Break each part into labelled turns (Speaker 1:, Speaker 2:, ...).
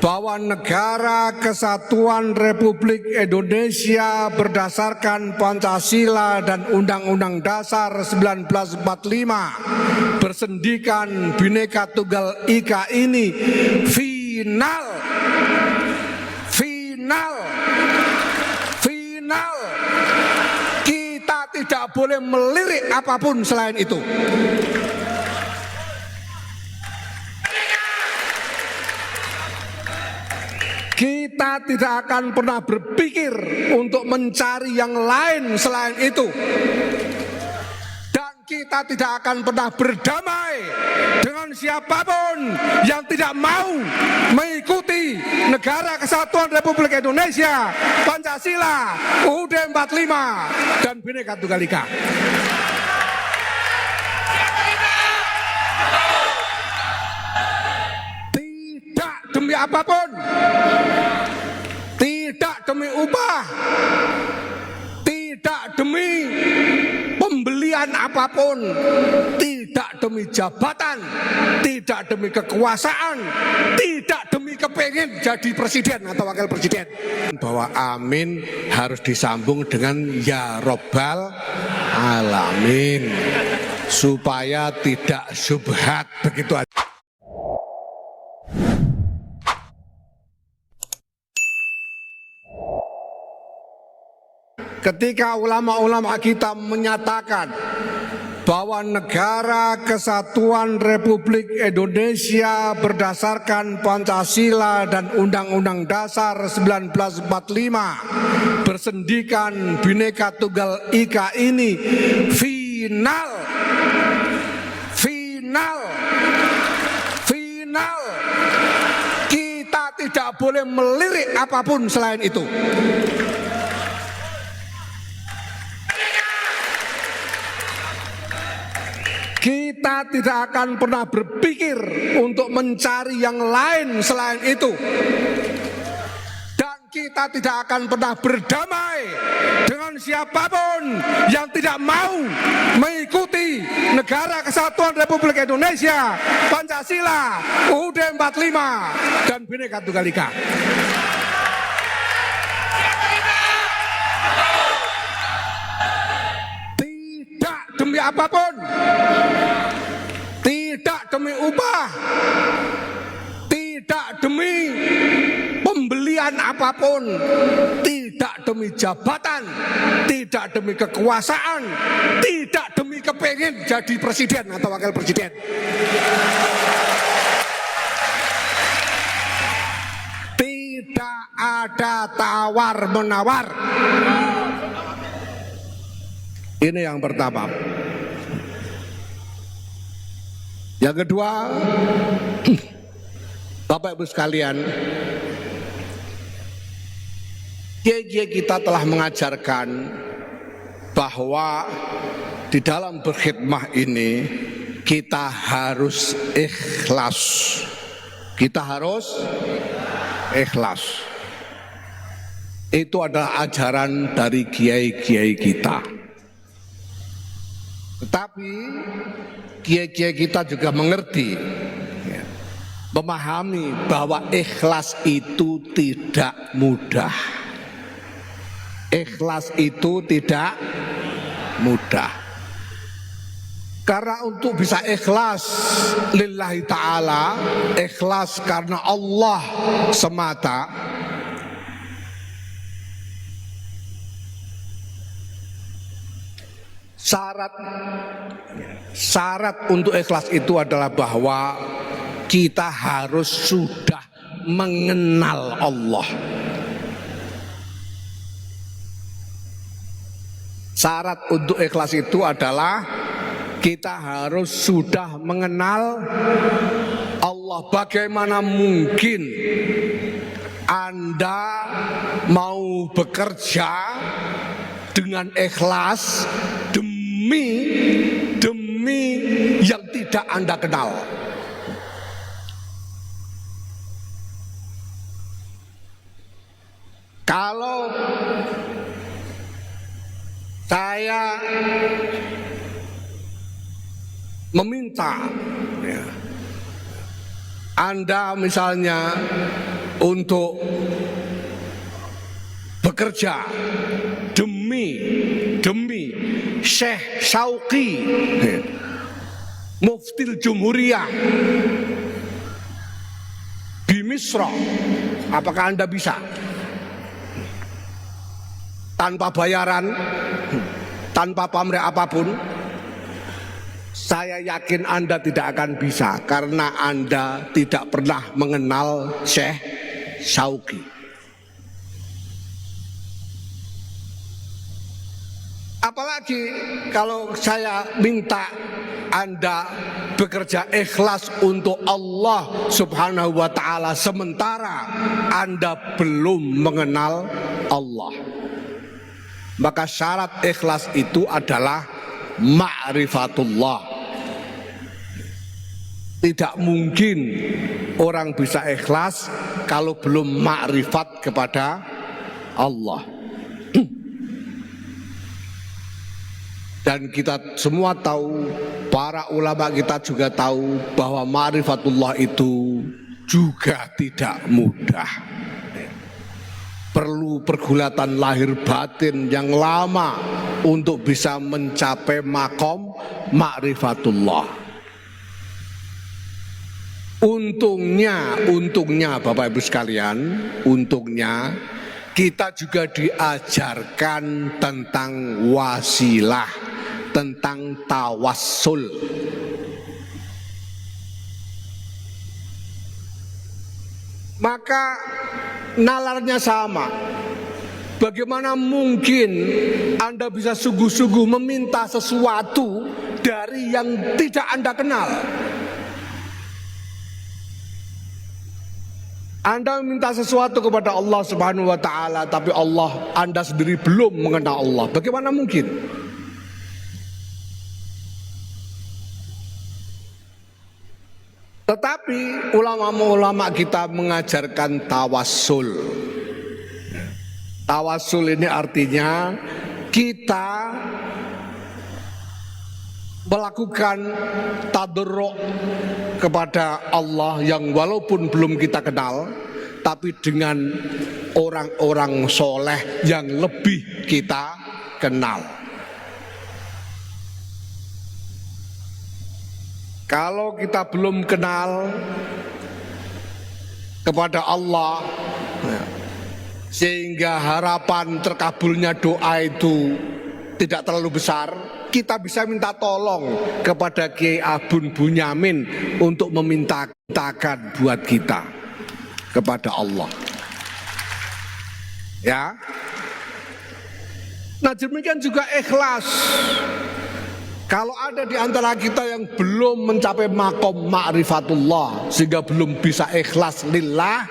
Speaker 1: bahwa Negara Kesatuan Republik Indonesia berdasarkan Pancasila dan Undang-Undang Dasar 1945 bersendikan Bhinneka Tunggal Ika ini final. Kita tidak boleh melirik apapun selain itu. Kita tidak akan pernah berpikir untuk mencari yang lain selain itu. Dan kita tidak akan pernah berdamai dengan siapapun yang tidak mau mengikuti Negara Kesatuan Republik Indonesia, Pancasila, UUD 45, dan Bhinneka Tunggal Ika. Demi apapun, tidak demi upah, tidak demi pembelian apapun, tidak demi jabatan, tidak demi kekuasaan, tidak demi kepingin jadi presiden atau wakil presiden. Bahwa amin harus disambung dengan ya robbal alamin supaya tidak syubhat, begitu aja. Ketika ulama-ulama kita menyatakan bahwa Negara Kesatuan Republik Indonesia berdasarkan Pancasila dan Undang-Undang Dasar 1945 bersendikan Bhinneka Tunggal Ika ini final. Kita tidak boleh melirik apapun selain itu. Kita tidak akan pernah berpikir untuk mencari yang lain selain itu. Dan kita tidak akan pernah berdamai dengan siapapun yang tidak mau mengikuti Negara Kesatuan Republik Indonesia, Pancasila, UUD 45, dan Bhinneka Tunggal Ika. Demi apapun, tidak demi upah, tidak demi pembelian apapun, tidak demi jabatan, tidak demi kekuasaan, tidak demi kepingin jadi presiden atau wakil presiden. Tidak ada tawar-menawar. Ini yang pertama. Yang kedua, Bapak Ibu sekalian, kiai-kiai kita telah mengajarkan bahwa di dalam berkhidmah ini kita harus ikhlas. Kita harus ikhlas. Itu adalah ajaran dari kiai-kiai kita. Tetapi kiai-kiai kita juga mengerti, memahami bahwa ikhlas itu tidak mudah. Ikhlas itu tidak mudah. Karena untuk bisa ikhlas lillahi ta'ala, ikhlas karena Allah semata, syarat untuk ikhlas itu adalah bahwa kita harus sudah mengenal Allah. Syarat untuk ikhlas itu adalah kita harus sudah mengenal Allah. Bagaimana mungkin Anda mau bekerja dengan ikhlas demi yang tidak Anda kenal? Kalau saya meminta Anda misalnya untuk bekerja demi Syekh Syauqi Muftil Jumhuriyah di Misra, apakah Anda bisa? Tanpa bayaran, tanpa pamrih apapun? Saya yakin Anda tidak akan bisa, karena Anda tidak pernah mengenal Syekh Syauqi. Apalagi kalau saya minta Anda bekerja ikhlas untuk Allah Subhanahu wa ta'ala, sementara Anda belum mengenal Allah. Maka syarat ikhlas itu adalah ma'rifatullah. Tidak mungkin orang bisa ikhlas kalau belum ma'rifat kepada Allah. Dan kita semua tahu, para ulama kita juga tahu bahwa ma'rifatullah itu juga tidak mudah. Perlu pergulatan lahir batin yang lama untuk bisa mencapai makom ma'rifatullah. Untungnya Bapak Ibu sekalian, untungnya kita juga diajarkan tentang wasilah, tentang tawassul. Maka nalarnya sama. Bagaimana mungkin Anda bisa sungguh-sungguh meminta sesuatu dari yang tidak Anda kenal? Anda meminta sesuatu kepada Allah Subhanahu wa ta'ala, tapi Anda sendiri belum mengenal Allah. Bagaimana mungkin? Tetapi ulama-ulama kita mengajarkan tawassul. Tawassul ini artinya kita melakukan tadarruk kepada Allah yang walaupun belum kita kenal, tapi dengan orang-orang soleh yang lebih kita kenal. Kalau kita belum kenal kepada Allah, sehingga harapan terkabulnya doa itu tidak terlalu besar, kita bisa minta tolong kepada Kiai Abun Bunyamin untuk memintakan buat kita kepada Allah. Ya. Nah, demikian juga ikhlas. Kalau ada di antara kita yang belum mencapai makom ma'rifatullah sehingga belum bisa ikhlas lillah,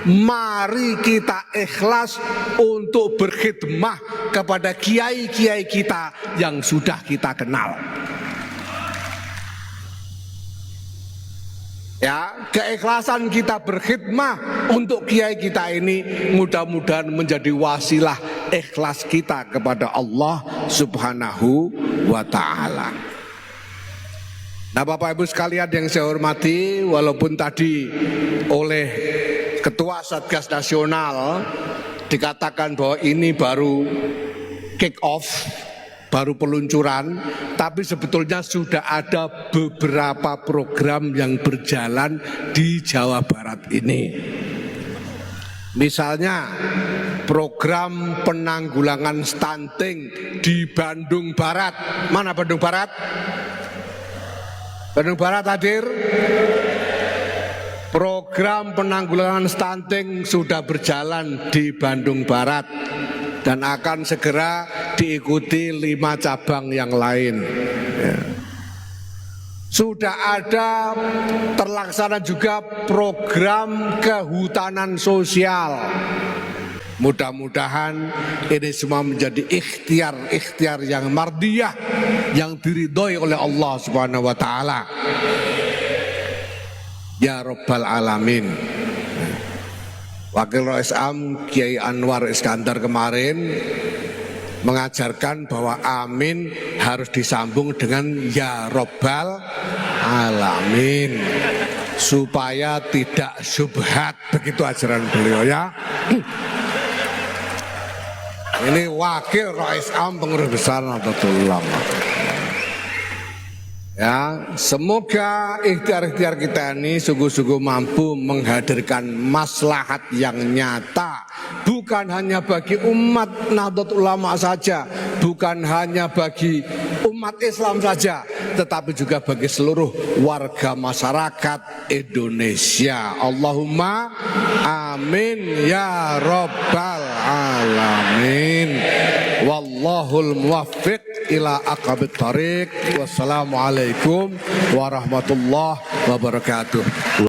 Speaker 1: mari kita ikhlas untuk berkhidmah kepada kiai-kiai kita yang sudah kita kenal. Ya, keikhlasan kita berkhidmah untuk kiai kita ini mudah-mudahan menjadi wasilah ikhlas kita kepada Allah Subhanahu wa ta'ala. Nah, Bapak Ibu sekalian yang saya hormati, walaupun tadi oleh Ketua Satgas Nasional dikatakan bahwa ini baru kick off, baru peluncuran, tapi sebetulnya sudah ada beberapa program yang berjalan di Jawa Barat ini. Misalnya program penanggulangan stunting di Bandung Barat. Mana Bandung Barat? Bandung Barat hadir. Program penanggulangan stunting sudah berjalan di Bandung Barat dan akan segera diikuti 5 cabang yang lain. Ya. Sudah ada terlaksana juga program kehutanan sosial. Mudah-mudahan ini semua menjadi ikhtiar yang mardiyah, yang diridhoi oleh Allah Subhanahu wa ta'ala. Ya Rabbal Alamin. Wakil Rais Am Kiai Anwar Iskandar kemarin mengajarkan bahwa amin harus disambung dengan ya Rabbal Alamin. supaya tidak syubhat, begitu ajaran beliau ya. Ini Wakil Rais Am Pengurus Besar Nahdlatul Ulama. Ya, semoga ikhtiar-ikhtiar kita ini sungguh-sungguh mampu menghadirkan maslahat yang nyata, bukan hanya bagi umat Nahdlatul Ulama saja, bukan hanya bagi umat Islam saja, tetapi juga bagi seluruh warga masyarakat Indonesia. Allahumma amin ya rabbal alamin. Wallahul muwaffiq ila aqwamit thariq. Wassalamualaikum warahmatullahi wabarakatuh.